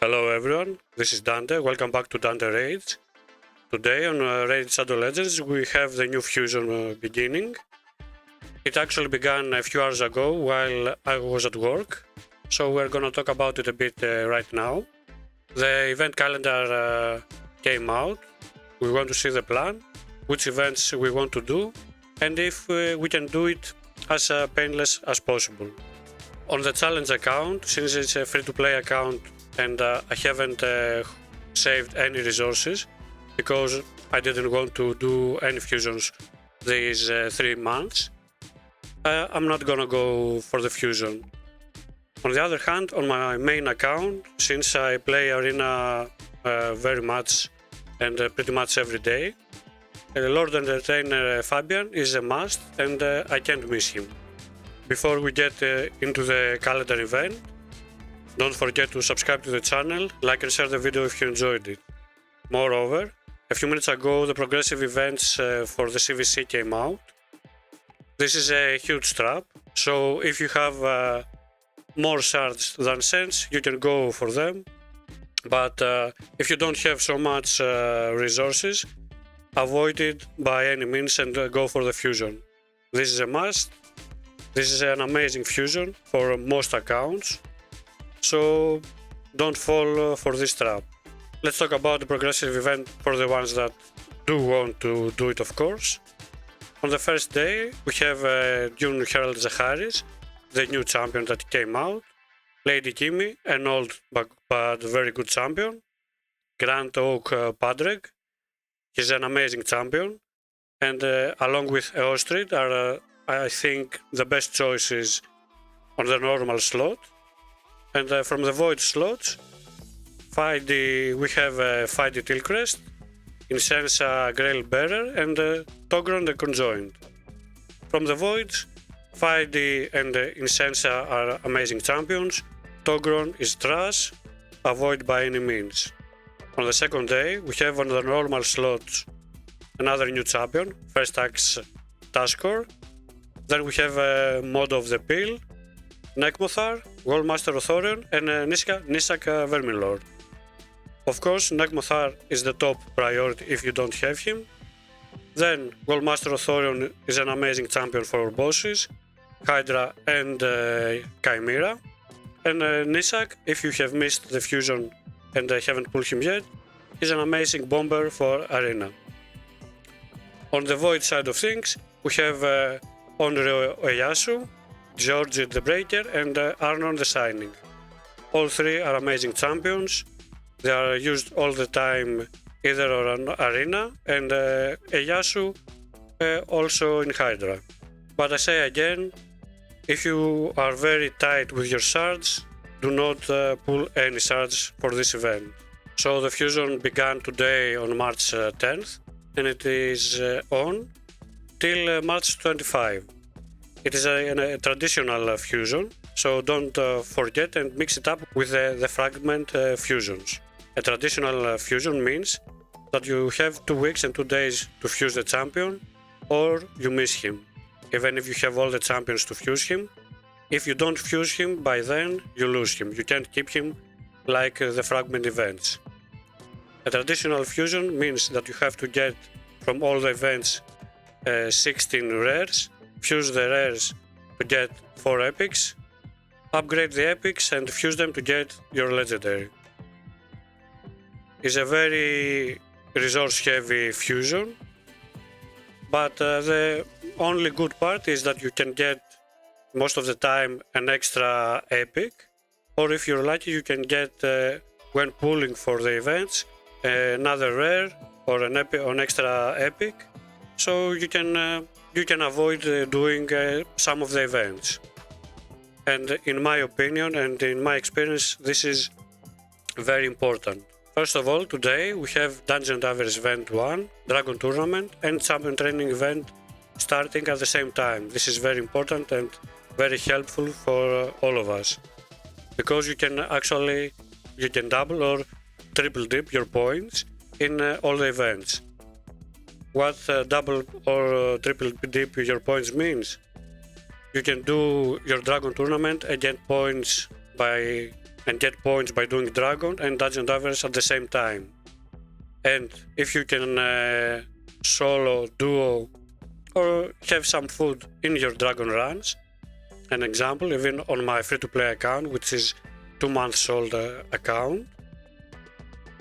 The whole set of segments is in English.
Hello everyone, this is Dante, welcome back to Dante Raids. Today on Raid Shadow Legends we have the new fusion beginning. It actually began a few hours ago while I was at work, so we're gonna talk about it a bit right now. The event calendar came out, we want to see the plan, which events we want to do, and if we can do it as painless as possible. On the challenge account, since it's a free-to-play account and I haven't saved any resources because I didn't want to do any fusions these 3 months, I'm not gonna go for the fusion. On the other hand, on my main account, since I play Arena very much and pretty much every day, Lord Entertainer Fabian is a must and I can't miss him. Before we get into the calendar event, don't forget to subscribe to the channel, like and share the video if you enjoyed it. Moreover, a few minutes ago the progressive events for the CVC came out. This is a huge trap, so if you have more shards than cents, you can go for them. But if you don't have so much resources, avoid it by any means and go for the fusion. This is a must. This is an amazing fusion for most accounts, so don't fall for this trap. Let's talk about the progressive event for the ones that do want to do it, of course. On the first day, we have Dune Herald Zaharis, the new champion that came out, Lady Kimi, an old but very good champion, Grand Oak Padreg, he's an amazing champion, and along with Eostrid are I think the best choices on the normal slot. And from the void slots, we have Fidey Tilcrest, Incensa Grail Bearer and Togron the Conjoined. From the voids, Fidey and Incensa are amazing champions, Togron is trash, avoid by any means. On the second day, we have on the normal slots another new champion, First Axe Taskor. Then we have Mod of the Pill, Nekmothar, Wallmaster Othorion and Nisak Verminlord. Of course, Nekmothar is the top priority if you don't have him. Then Wallmaster Othorion is an amazing champion for bosses, Hydra and Chimera. And Nisak, if you have missed the fusion and haven't pulled him yet, is an amazing bomber for Arena. On the Void side of things, we have Onryo Oyasu, Georgie the Breaker and Arnon the Shining. All three are amazing champions. They are used all the time either on Arena and Oyasu also in Hydra. But I say again, if you are very tight with your shards, do not pull any shards for this event. So the fusion began today on March 10th and it is on till March 25. It is a traditional fusion, so don't forget and mix it up with the fragment fusions. A traditional fusion means that you have 2 weeks and 2 days to fuse the champion, or you miss him. Even if you have all the champions to fuse him, if you don't fuse him by then, you lose him. You can't keep him like the fragment events. A traditional fusion means that you have to get from all the events 16 rares, fuse the rares to get 4 epics, upgrade the epics and fuse them to get your legendary. It's a very resource heavy fusion, but the only good part is that you can get most of the time an extra epic, or if you're lucky you can get when pulling for the events another rare or an extra epic, so you can avoid doing some of the events. And in my opinion and in my experience, this is very important. First of all, today we have Dungeon Divers Event 1, Dragon Tournament and Champion Training Event starting at the same time. This is very important and very helpful for all of us, because you can double or triple dip your points in all the events. What double or triple dip your points means? You can do your Dragon Tournament and get points by and get points by doing Dragon and Dungeon Divers at the same time. And if you can solo, duo, or have some food in your Dragon runs, an example, even on my free-to-play account, which is 2 months old account,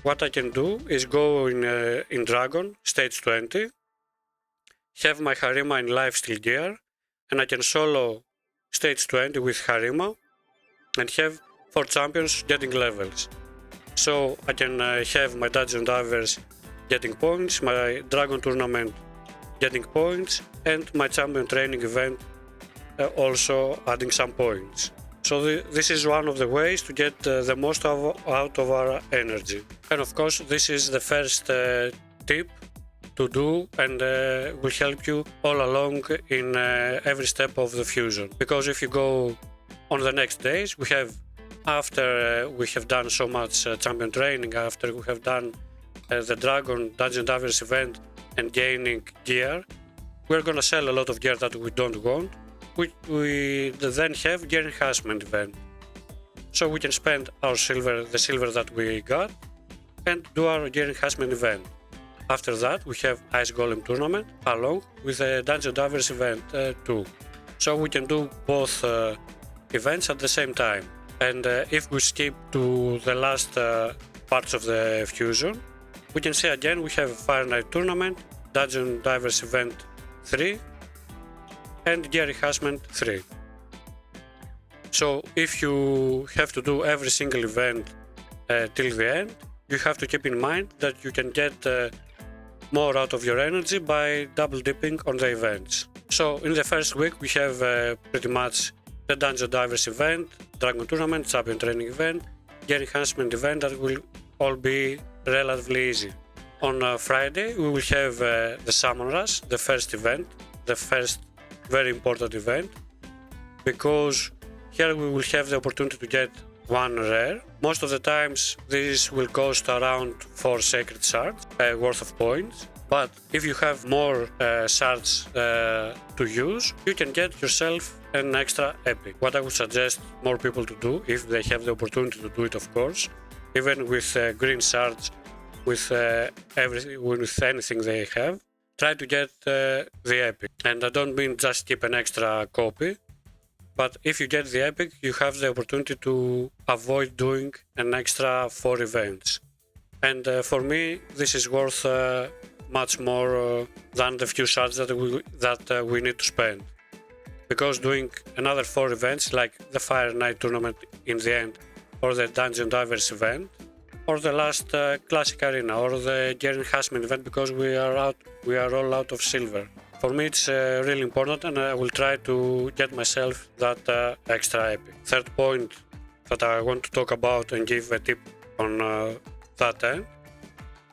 what I can do is go in Dragon, stage 20, have my Harima in lifesteal gear, and I can solo stage 20 with Harima and have 4 champions getting levels. So I can have my Dungeon Divers getting points, my Dragon Tournament getting points, and my Champion Training event also adding some points. So this is one of the ways to get the most out of our energy. And of course, this is the first tip to do and will help you all along in every step of the fusion. Because if you go on the next days, we have after we have done so much champion training, after we have done the Dragon Dungeon Divers event and gaining gear, we're gonna sell a lot of gear that we don't want. We then have gear enhancement event. So we can spend our silver, the silver that we got, and do our gear enhancement event. After that, we have Ice Golem tournament along with the Dungeon Divers event too. So we can do both events at the same time. And if we skip to the last parts of the fusion, we can see again we have Fire Knight tournament, Dungeon Divers event 3, and gear enhancement 3. So if you have to do every single event till the end, you have to keep in mind that you can get more out of your energy by double dipping on the events. So in the first week we have pretty much the Dungeon Divers event, Dragon Tournament, Champion Training event, gear enhancement event that will all be relatively easy. On Friday we will have the Summon Rush, the first event, the first very important event, because here we will have the opportunity to get one rare. Most of the times this will cost around 4 sacred shards worth of points, but if you have more shards to use, you can get yourself an extra epic. What I would suggest more people to do, if they have the opportunity to do it, of course, even with green shards, with anything they have, try to get the epic. And I don't mean just keep an extra copy, but if you get the epic, you have the opportunity to avoid doing an extra 4 events. And for me, this is worth much more than the few shards that we need to spend. Because doing another 4 events, like the Fire Knight tournament in the end, or the Dungeon Divers event, or the last Classic Arena, or the Gear Enhancement event, because we are all out of silver. For me it's really important, and I will try to get myself that extra epic. Third point that I want to talk about and give a tip on that end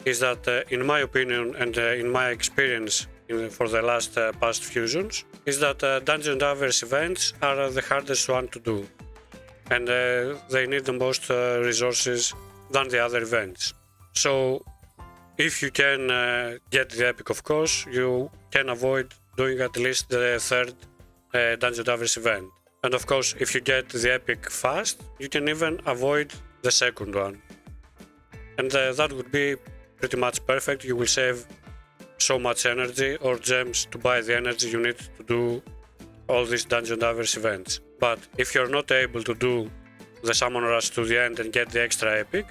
is that in my opinion and in my experience for the last past fusions, is that Dungeon Divers events are the hardest one to do, and they need the most resources than the other events. So if you can get the epic, of course, you can avoid doing at least the third Dungeon Divers event. And of course, if you get the epic fast, you can even avoid the second one. And that would be pretty much perfect. You will save so much energy or gems to buy the energy you need to do all these Dungeon Divers events. But if you're not able to do the Summon Rush to the end and get the extra epic,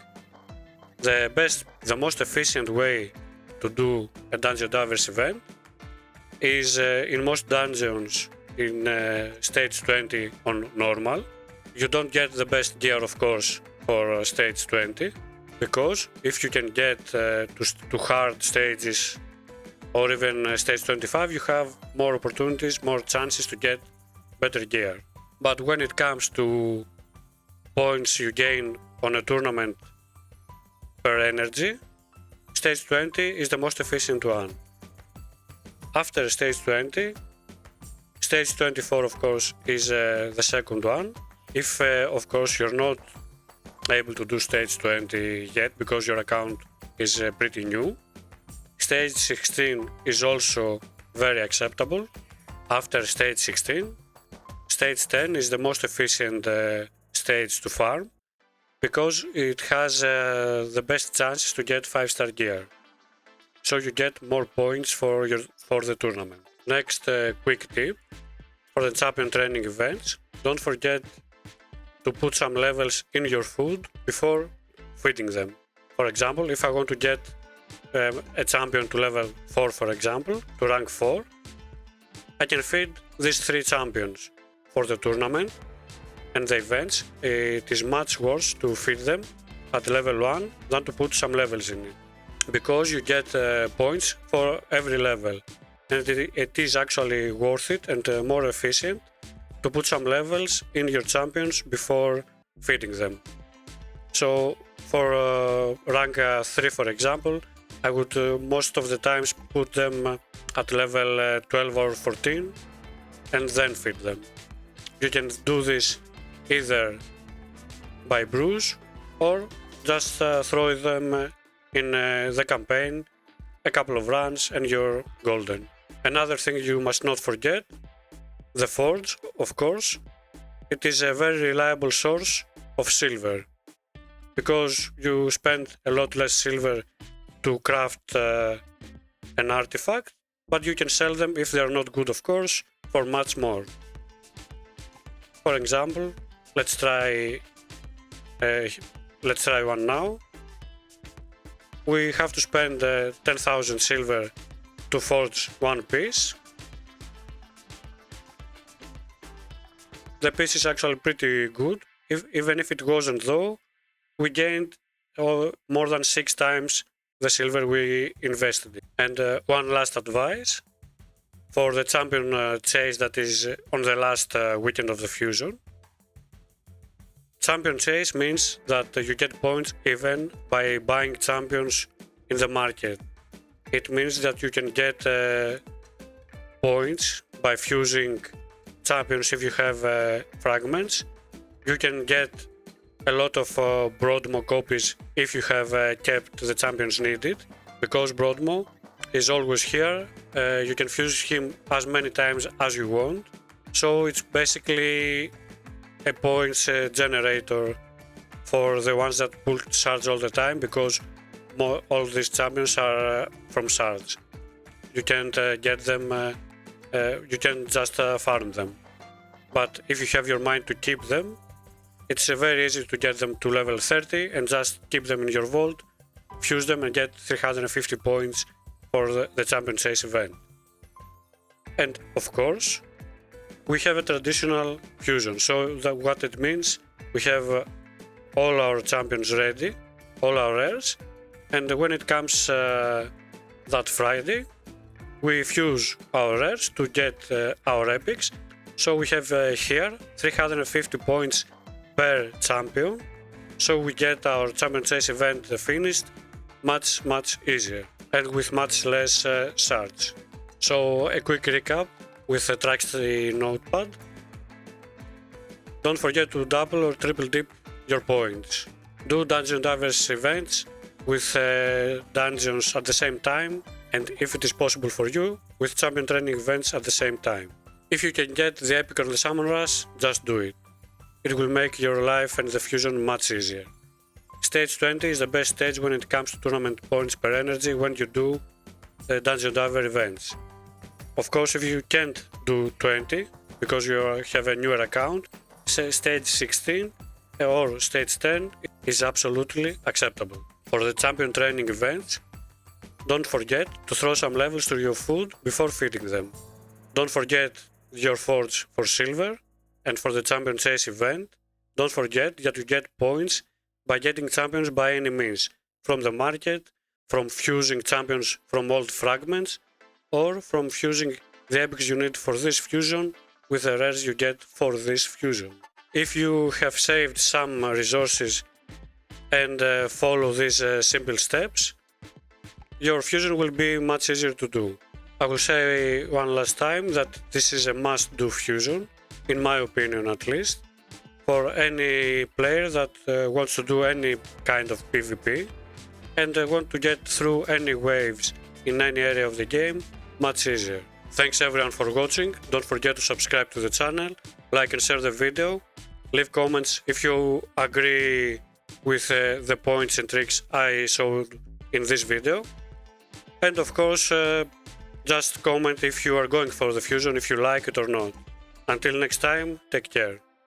the most efficient way to do a Dungeon Divers event is in most dungeons in stage 20 on normal. You don't get the best gear, of course, for stage 20, because if you can get to hard stages or even stage 25, you have more opportunities, more chances to get better gear. But when it comes to points you gain on a tournament per energy, stage 20 is the most efficient one. After stage 20, stage 24 of course is the second one. If of course you're not able to do stage 20 yet because your account is pretty new, stage 16 is also very acceptable. After stage 16, stage 10 is the most efficient stage to farm. because it has the best chances to get 5-star gear. So you get more points for the tournament. Next quick tip for the champion training events, don't forget to put some levels in your food before feeding them. For example, if I want to get a champion to level 4, for example, to rank 4, I can feed these 3 champions for the tournament and the events. It is much worse to feed them at level 1 than to put some levels in it, because you get points for every level, and it is actually worth it and more efficient to put some levels in your champions before feeding them. So for rank 3, for example, I would most of the times put them at level 12 or 14 and then feed them. You can do this either by brews or just throw them in the campaign a couple of runs and you're golden. Another thing you must not forget, the forge, of course. It is a very reliable source of silver, because you spend a lot less silver to craft an artifact, but you can sell them, if they are not good of course, for much more. For example, let's try one now. We have to spend 10,000 silver to forge one piece. The piece is actually pretty good. Even if it wasn't though, we gained more than 6 times the silver we invested in. And one last advice for the champion chase that is on the last weekend of the fusion. Champion chase means that you get points even by buying champions in the market. It means that you can get points by fusing champions if you have fragments. You can get a lot of Broadmo copies if you have kept the champions needed, because Broadmo is always here. You can fuse him as many times as you want. So it's basically a points generator for the ones that pull shards all the time, because all these champions are from shards. You can't get them, you can just farm them. But if you have your mind to keep them, it's very easy to get them to level 30 and just keep them in your vault, fuse them and get 350 points for the champion chase event. And of course, we have a traditional fusion, so what it means, we have all our champions ready, all our rares, and when it comes that Friday, we fuse our rares to get our epics. So we have here 350 points per champion, so we get our champion chase event finished much easier and with much less shards. So a quick recap with a Trackstream notepad. Don't forget to double or triple dip your points. Do Dungeon Divers events with dungeons at the same time, and if it is possible for you, with champion training events at the same time. If you can get the epic or the summon rush, just do it. It will make your life and the fusion much easier. Stage 20 is the best stage when it comes to tournament points per energy when you do the Dungeon Diver events. Of course, if you can't do 20 because you have a newer account, stage 16 or stage 10 is absolutely acceptable. For the champion training events, don't forget to throw some levels to your food before feeding them. Don't forget your forge for silver, and for the champion chase event, don't forget that you get points by getting champions by any means, from the market, from fusing champions from old fragments, or from fusing the epics you need for this fusion with the rares you get for this fusion. If you have saved some resources and follow these simple steps, your fusion will be much easier to do. I will say one last time that this is a must-do fusion, in my opinion at least, for any player that wants to do any kind of PvP and want to get through any waves in any area of the game much easier. Thanks everyone for watching, don't forget to subscribe to the channel, like and share the video, leave comments if you agree with the points and tricks I showed in this video. And of course, just comment if you are going for the fusion, if you like it or not. Until next time, take care.